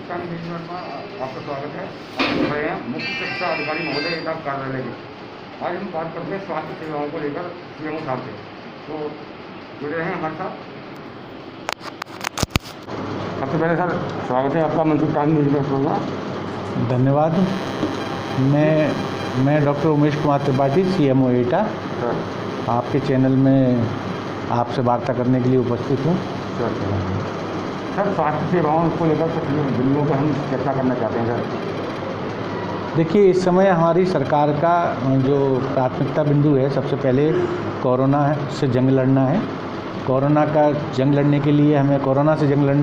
नमस्कार न्यूज़ में आपका स्वागत है। आप देख रहे हैं मुख्य चिकित्सा अधिकारी महोदय का कार्यालय की। आज हम बात करते हैं स्वास्थ्य सेवाओं को लेकर सीएमओ साहब से, तो जुड़े रहें हमारे साथ। सबसे पहले सर स्वागत है आपका मंसूर टाइम न्यूज़ में प्रोग्राम। धन्यवाद। मैं डॉक्टर उमेश कुमार त्रिपाठी, सीएमओ एटा, आपके चैनल में आपसे वार्ता करने के लिए उपस्थित हूँ। सर स्वास्थ्य सेवाओं को लेकर कुछ बिंदुओं पर हम चर्चा करना चाहते हैं सर। देखिए, इस समय हमारी सरकार का जो प्राथमिकता बिंदु है, सबसे पहले कोरोना से जंग लड़ना है। कोरोना से जंग लड़ने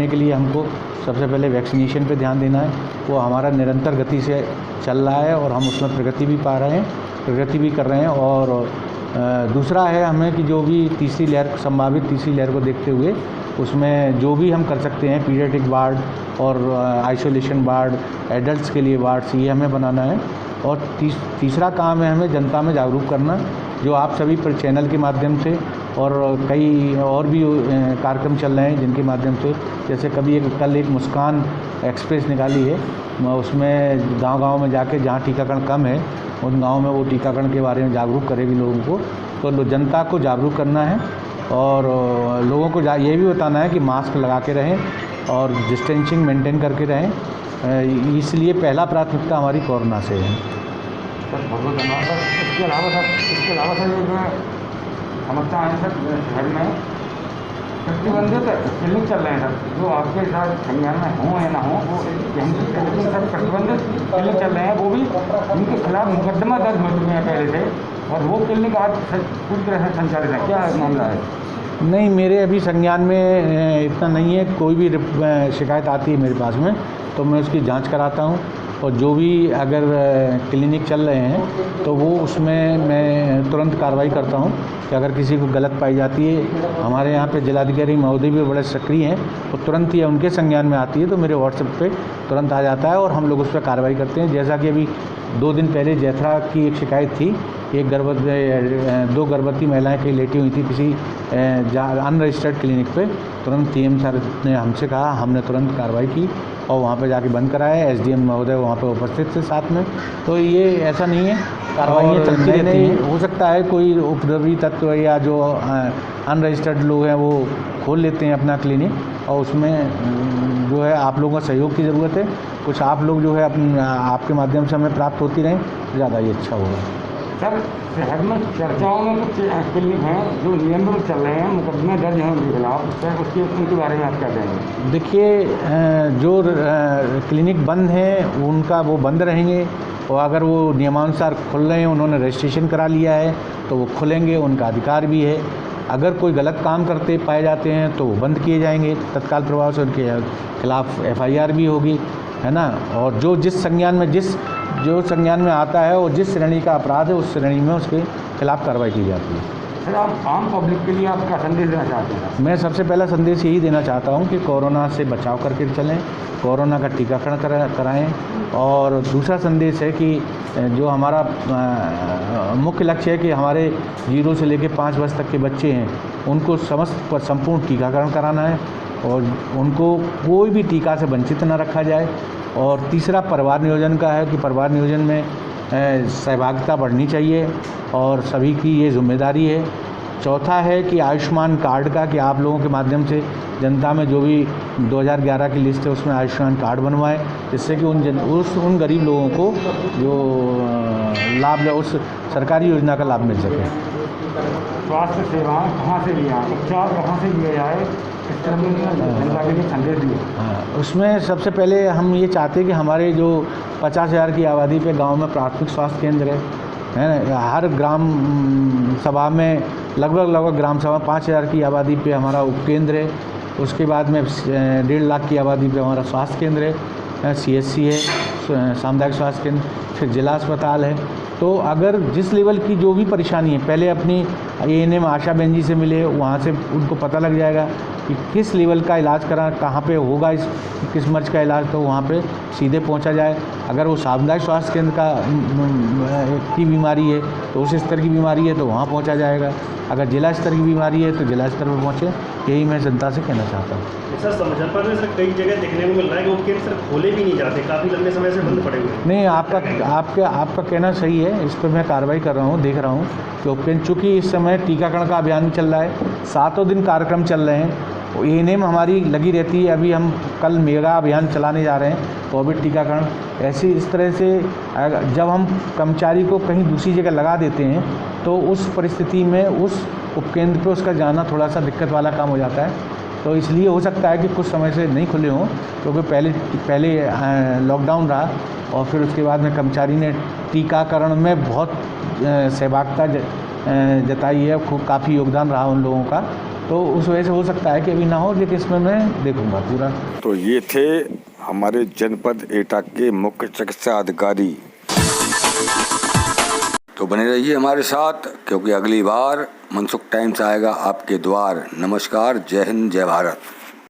के लिए हमको सबसे पहले वैक्सीनेशन पे ध्यान देना है। वो हमारा निरंतर गति से चल रहा है और हम उसमें प्रगति भी कर रहे हैं। और दूसरा है हमें कि जो भी संभावित तीसरी लहर को देखते हुए उसमें जो भी हम कर सकते हैं, पीडियाट्रिक वार्ड और आइसोलेशन वार्ड, एडल्ट्स के लिए वार्ड्स, ये हमें बनाना है। और तीसरा काम है हमें जनता में जागरूक करना, जो आप सभी पर चैनल के माध्यम से और कई और भी कार्यक्रम चल रहे हैं जिनके माध्यम से, जैसे कल एक मुस्कान एक्सप्रेस निकाली है, उसमें गांव-गांव में जाके जहां टीकाकरण कम है उन गाँव में वो टीकाकरण के बारे में जागरूक करेगी लोगों को। तो जनता को जागरूक करना है और लोगों को ये भी बताना है कि मास्क लगा के रहें और डिस्टेंसिंग मेंटेन करके रहें। इसलिए पहला प्राथमिकता हमारी कोरोना से है। सर बहुत धन्यवाद सर। इसके अलावा सर मैं समझता है सर शहर में प्रतिबंधित क्लिनिक चल रहे हैं सर, जो आपके साथ संज्ञान में हों या ना हो, वो सर प्रतिबंधित क्लिनिक चल रहे हैं, वो भी उनके खिलाफ मुकदमा दर्ज हो चुके हैं पहले से, और वो क्लिनिक आज पूरी तरह से संचालित है। क्या मामला है? नहीं, मेरे अभी संज्ञान में इतना नहीं है। कोई भी शिकायत आती है मेरे पास में तो मैं उसकी जांच कराता हूं, और जो भी अगर क्लिनिक चल रहे हैं तो वो उसमें मैं तुरंत कार्रवाई करता हूं कि अगर किसी को गलत पाई जाती है। हमारे यहाँ पे जिलाधिकारी महोदय भी बड़े सक्रिय हैं, तो तुरंत ही उनके संज्ञान में आती है तो मेरे व्हाट्सएप पे तुरंत आ जाता है और हम लोग उस पर कार्रवाई करते हैं। जैसा कि अभी 2 दिन पहले जैथरा की एक शिकायत थी, दो गर्भवती महिलाएं कहीं लेटी हुई थी किसी अनरजिस्टर्ड क्लिनिक पे। तुरंत सीएम सर ने हमसे कहा, हमने तुरंत कार्रवाई की और वहाँ पे जाके बंद कराया। एसडीएम महोदय वहाँ पे उपस्थित थे साथ में। तो ये ऐसा नहीं है, कार्रवाइयाँ चलती रहती हैं। हो सकता है कोई उपद्रवी तत्व या जो अनरजिस्टर्ड लोग हैं वो खोल लेते हैं अपना क्लिनिक, और उसमें जो है आप लोगों का सहयोग की ज़रूरत है। कुछ आप लोग जो है आपके माध्यम से हमें प्राप्त होती रहें, ज़्यादा ही अच्छा होगा। सर शहर में चर्चाओं में कुछ क्लिनिक हैं जो नियंत्रण चल रहे हैं, मुकदमे दर्ज हैं उनके खिलाफ, सर उनके बारे में आप क्या कहेंगे? देखिए, जो क्लिनिक बंद हैं उनका वो बंद रहेंगे, और अगर वो नियमानुसार खुल रहे हैं, उन्होंने रजिस्ट्रेशन करा लिया है तो वो खुलेंगे, उनका अधिकार भी है। अगर कोई गलत काम करते पाए जाते हैं तो वो बंद किए जाएंगे तत्काल प्रभाव से, उनके खिलाफ FIR भी होगी, है ना। और जो संज्ञान में आता है और जिस श्रेणी का अपराध है उस श्रेणी में उसके खिलाफ कार्रवाई की जाती है। सर आप आम पब्लिक के लिए आप क्या संदेश देना चाहते हैं? मैं सबसे पहला संदेश यही देना चाहता हूं कि कोरोना से बचाव करके चलें, कोरोना का टीकाकरण कराएं। और दूसरा संदेश है कि जो हमारा मुख्य लक्ष्य है कि हमारे 0 से लेकर 5 वर्ष तक के बच्चे हैं उनको संपूर्ण टीकाकरण कराना है, और उनको कोई भी टीका से वंचित न रखा जाए। और तीसरा परिवार नियोजन का है कि परिवार नियोजन में सहभागिता बढ़नी चाहिए और सभी की ये जिम्मेदारी है। चौथा है कि आयुष्मान कार्ड का, कि आप लोगों के माध्यम से जनता में जो भी 2011 की लिस्ट है उसमें आयुष्मान कार्ड बनवाएं, जिससे कि उन गरीब लोगों को जो उस सरकारी योजना का लाभ मिल सके। स्वास्थ्य सेवाएं कहाँ से लिया, उपचार कहाँ से लिया जाए, इस तरह जनता के लिए संदेश दिए? उसमें सबसे पहले हम ये चाहते हैं कि हमारे जो 50,000 की आबादी पे गांव में प्राथमिक स्वास्थ्य केंद्र है ना। हर ग्राम सभा में लगभग ग्राम सभा 5,000 की आबादी पे हमारा उपकेंद्र है। उसके बाद में 1.5 लाख की आबादी पे हमारा स्वास्थ्य केंद्र है, CSC है, सामुदायिक स्वास्थ्य केंद्र, फिर जिला अस्पताल है। तो अगर जिस लेवल की जो भी परेशानी है, पहले अपनी ANM आशा बहन जी से मिले, वहाँ से उनको पता लग जाएगा कि किस लेवल का इलाज कहाँ पे होगा, किस मर्ज का इलाज, तो वहाँ पे सीधे पहुँचा जाए। अगर वो सामुदायिक स्वास्थ्य केंद्र की बीमारी है तो उस स्तर की बीमारी है तो वहाँ पहुँचा जाएगा। अगर जिला स्तर की बीमारी है तो जिला स्तर पर पहुँचे, यही मैं जनता से कहना चाहता हूँ। सर जनपद में सर कई जगह देखने को मिल रहा है कि वो केंद्र सर खोले भी नहीं जाते, काफ़ी लंबे समय से बंद पड़े हुए हैं। नहीं, आपका कहना सही है, इस पर मैं कार्रवाई कर रहा हूँ, देख रहा हूँ कि उपकेंद्र, चूँकि इस समय टीकाकरण का अभियान चल रहा है, 7 दिन कार्यक्रम चल रहे हैं, एएनएम हमारी लगी रहती है। अभी हम कल मेगा अभियान चलाने जा रहे हैं, कोविड टीकाकरण। ऐसी इस तरह से जब हम कर्मचारी को कहीं दूसरी जगह लगा देते हैं तो उस परिस्थिति में उस उपकेंद्र पे उसका जाना थोड़ा सा दिक्कत वाला काम हो जाता है। तो इसलिए हो सकता है कि कुछ समय से नहीं खुले हों, क्योंकि पहले लॉकडाउन रहा और फिर उसके बाद में कर्मचारी ने टीकाकरण में बहुत सहभागिता जताई है, खूब काफ़ी योगदान रहा उन लोगों का। तो उस वजह से हो सकता है कि अभी ना हो, लेकिन इसमें मैं देखूंगा पूरा। तो ये थे हमारे जनपद एटा के मुख्य चिकित्सा अधिकारी। तो बने रहिए हमारे साथ, क्योंकि अगली बार मनसुख टाइम्स आएगा आपके द्वार। नमस्कार, जय हिंद, जय भारत।